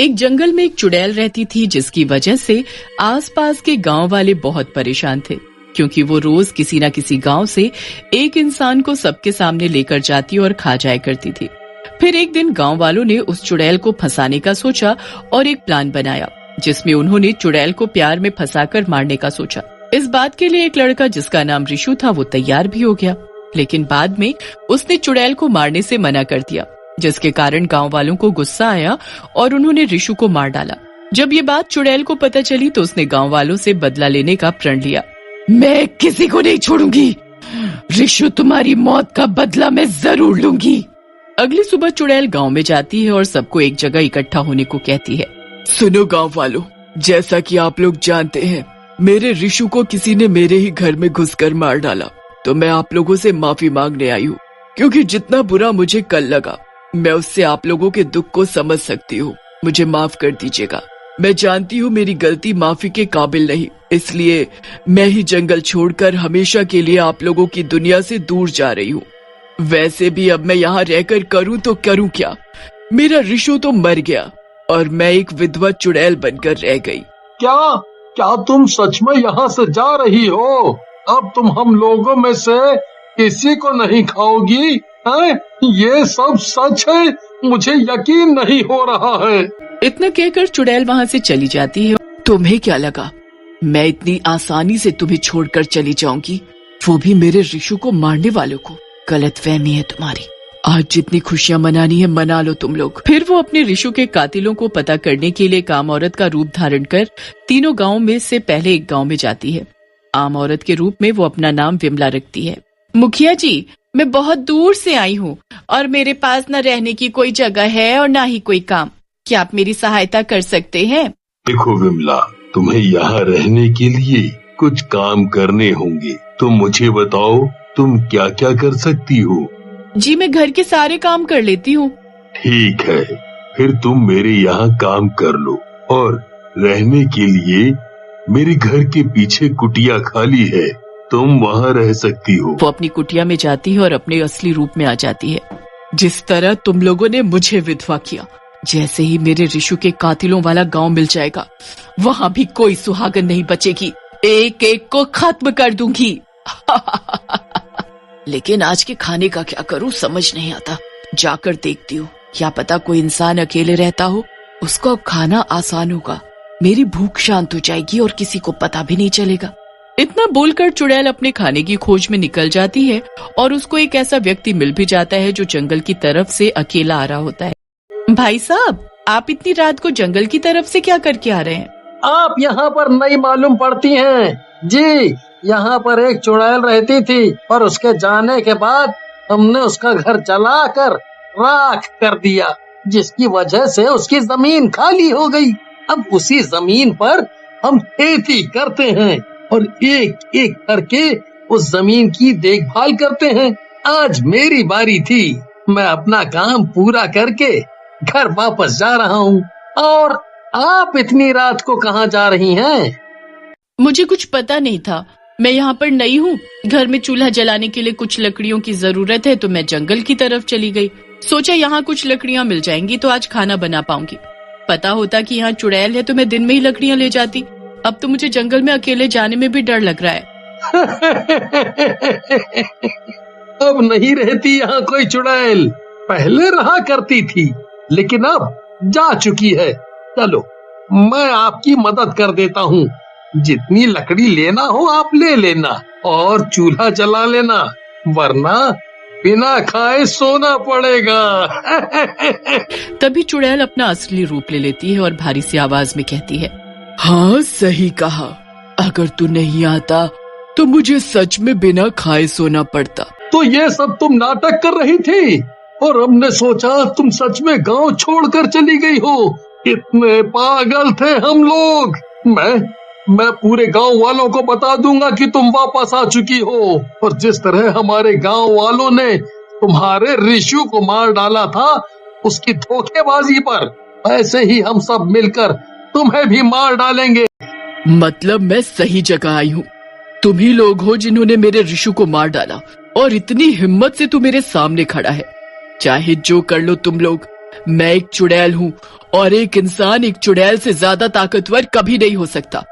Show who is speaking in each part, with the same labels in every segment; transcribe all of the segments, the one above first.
Speaker 1: एक जंगल में एक चुड़ैल रहती थी, जिसकी वजह से आसपास के गांव वाले बहुत परेशान थे, क्योंकि वो रोज किसी न किसी गांव से एक इंसान को सबके सामने लेकर जाती और खा जाया करती थी। फिर एक दिन गांव वालों ने उस चुड़ैल को फंसाने का सोचा और एक प्लान बनाया, जिसमें उन्होंने चुड़ैल को प्यार में फंसाकर मारने का सोचा। इस बात के लिए एक लड़का जिसका नाम रिशु था वो तैयार भी हो गया, लेकिन बाद में उसने चुड़ैल को मारने से मना कर दिया, जिसके कारण गांव वालों को गुस्सा आया और उन्होंने रिशु को मार डाला। जब ये बात चुड़ैल को पता चली तो उसने गांव वालों से बदला लेने का प्रण लिया। मैं किसी को नहीं छोड़ूंगी, रिशु तुम्हारी मौत का बदला मैं जरूर लूंगी। अगली सुबह चुड़ैल गांव में जाती है और सबको एक जगह इकट्ठा होने को कहती है। सुनो गांव वालों, जैसा कि आप लोग जानते हैं, मेरे रिशु को किसी ने मेरे ही घर में घुसकर मार डाला, तो मैं आप लोगों से माफी मांगने आई हूँ, क्योंकि जितना बुरा मुझे कल लगा, मैं उससे आप लोगों के दुख को समझ सकती हूँ। मुझे माफ कर दीजिएगा। मैं जानती हूँ मेरी गलती माफी के काबिल नहीं, इसलिए मैं ही जंगल छोड़कर हमेशा के लिए आप लोगों की दुनिया से दूर जा रही हूँ। वैसे भी अब मैं यहाँ रहकर करूँ तो करूँ क्या, मेरा रिशु तो मर गया और मैं एक विधवा चुड़ैल बनकर रह गई।
Speaker 2: क्या तुम सच में यहाँ से जा रही हो? अब तुम हम लोगों में से किसी को नहीं खाओगी? हैं? ये सब सच है? मुझे यकीन नहीं हो रहा है।
Speaker 1: इतना कहकर चुड़ैल वहाँ से चली जाती है। तुम्हें क्या लगा मैं इतनी आसानी से तुम्हें छोड़कर चली जाऊंगी, वो भी मेरे रिशु को मारने वालों को? गलतफहमी है तुम्हारी। आज जितनी खुशियां मनानी है मना लो तुम लोग। फिर वो अपने रिशु के कातिलों को पता करने के लिए काम औरत का रूप धारण कर तीनों गाँव में से पहले एक गाँव में जाती है। आम औरत के रूप में वो अपना नाम विमला रखती है। मुखिया जी, मैं बहुत दूर से आई हूँ और मेरे पास न रहने की कोई जगह है और न ही कोई काम। क्या आप मेरी सहायता कर सकते हैं?
Speaker 3: देखो विमला, तुम्हें यहाँ रहने के लिए कुछ काम करने होंगे, तो मुझे बताओ तुम क्या क्या कर सकती हो?
Speaker 1: जी मैं घर के सारे काम कर लेती हूँ।
Speaker 3: ठीक है, फिर तुम मेरे यहाँ काम कर लो और रहने के लिए मेरे घर के पीछे कुटिया खाली है, तुम वहाँ रह सकती हो।
Speaker 1: वो अपनी कुटिया में जाती है और अपने असली रूप में आ जाती है। जिस तरह तुम लोगों ने मुझे विधवा किया, जैसे ही मेरे रिशु के कातिलों वाला गांव मिल जाएगा, वहाँ भी कोई सुहागन नहीं बचेगी, एक एक को खत्म कर दूंगी। लेकिन आज के खाने का क्या करूँ समझ नहीं आता। जाकर देखती हूँ, क्या पता कोई इंसान अकेले रहता हो, उसको खाना आसान होगा, मेरी भूख शांत हो जाएगी और किसी को पता भी नहीं चलेगा। इतना बोलकर चुड़ैल अपने खाने की खोज में निकल जाती है और उसको एक ऐसा व्यक्ति मिल भी जाता है जो जंगल की तरफ से अकेला आ रहा होता है। भाई साहब, आप इतनी रात को जंगल की तरफ से क्या करके आ रहे हैं?
Speaker 2: आप यहाँ पर नई मालूम पड़ती हैं जी। यहाँ पर एक चुड़ैल रहती थी और उसके जाने के बाद हमने उसका घर जलाकर राख कर दिया, जिसकी वजह से उसकी जमीन खाली हो गई। अब उसी जमीन पर हम खेती करते हैं और एक एक करके उस जमीन की देखभाल करते हैं। आज मेरी बारी थी, मैं अपना काम पूरा करके घर वापस जा रहा हूँ। और आप इतनी रात को कहाँ जा रही हैं?
Speaker 1: मुझे कुछ पता नहीं था, मैं यहाँ पर नई हूँ। घर में चूल्हा जलाने के लिए कुछ लकड़ियों की जरूरत है, तो मैं जंगल की तरफ चली गई। सोचा यहाँ कुछ लकड़ियाँ मिल जाएंगी तो आज खाना बना पाऊंगी। पता होता कि यहाँ चुड़ैल है तो मैं दिन में ही लकड़ियाँ ले जाती। अब तो मुझे जंगल में अकेले जाने में भी डर लग रहा है।
Speaker 2: अब नहीं रहती यहाँ कोई चुड़ैल, पहले रहा करती थी लेकिन अब जा चुकी है। चलो मैं आपकी मदद कर देता हूँ, जितनी लकड़ी लेना हो आप ले लेना और चूल्हा जला लेना, वरना बिना खाए सोना पड़ेगा।
Speaker 1: तभी चुड़ैल अपना असली रूप ले लेती है और भारी सी आवाज में कहती है, हाँ सही कहा, अगर तू नहीं आता तो मुझे सच में बिना खाए सोना पड़ता।
Speaker 2: तो ये सब तुम नाटक कर रही थी और हमने सोचा तुम सच में गांव छोड़कर चली गई हो। इतने पागल थे हम लोग। मैं पूरे गांव वालों को बता दूंगा कि तुम वापस आ चुकी हो, और जिस तरह हमारे गांव वालों ने तुम्हारे रिशु को मार डाला था उसकी धोखेबाजी पर, ऐसे ही हम सब मिलकर तुम्हें भी मार डालेंगे।
Speaker 1: मतलब मैं सही जगह आई हूँ। तुम ही लोग हो जिन्होंने मेरे रिशु को मार डाला और इतनी हिम्मत से तू मेरे सामने खड़ा है। चाहे जो कर लो तुम लोग, मैं एक चुड़ैल हूँ और एक इंसान एक चुड़ैल से ज्यादा ताकतवर कभी नहीं हो सकता।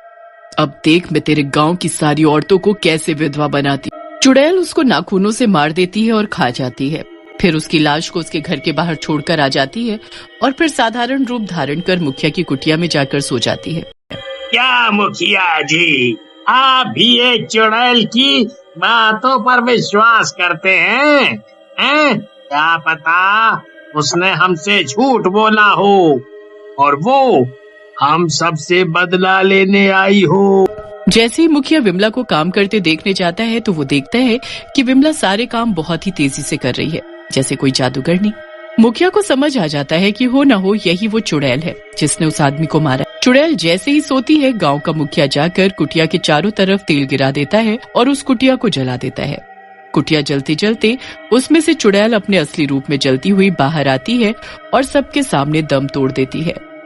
Speaker 1: अब देख मैं तेरे गांव की सारी औरतों को कैसे विधवा बनाती। चुड़ैल उसको नाखूनों से मार देती है और खा जाती है। फिर उसकी लाश को उसके घर के बाहर छोड़कर आ जाती है और फिर साधारण रूप धारण कर मुखिया की कुटिया में जाकर सो जाती है।
Speaker 2: क्या मुखिया जी, आप भी एक चुड़ैल की बातों पर विश्वास करते हैं? क्या पता उसने हमसे झूठ बोला हो और वो हम सबसे बदला लेने आई हो।
Speaker 1: जैसे ही मुखिया विमला को काम करते देखने जाता है तो वो देखता है कि विमला सारे काम बहुत ही तेजी से कर रही है, जैसे कोई जादूगरनी। मुखिया को समझ आ जाता है कि हो न हो यही वो चुड़ैल है जिसने उस आदमी को मारा। चुड़ैल जैसे ही सोती है, गांव का मुखिया जाकर कुटिया के चारों तरफ तेल गिरा देता है और उस कुटिया को जला देता है। कुटिया जलते जलते उसमें से चुड़ैल अपने असली रूप में जलती हुई बाहर आती है और सबके सामने दम तोड़ देती है।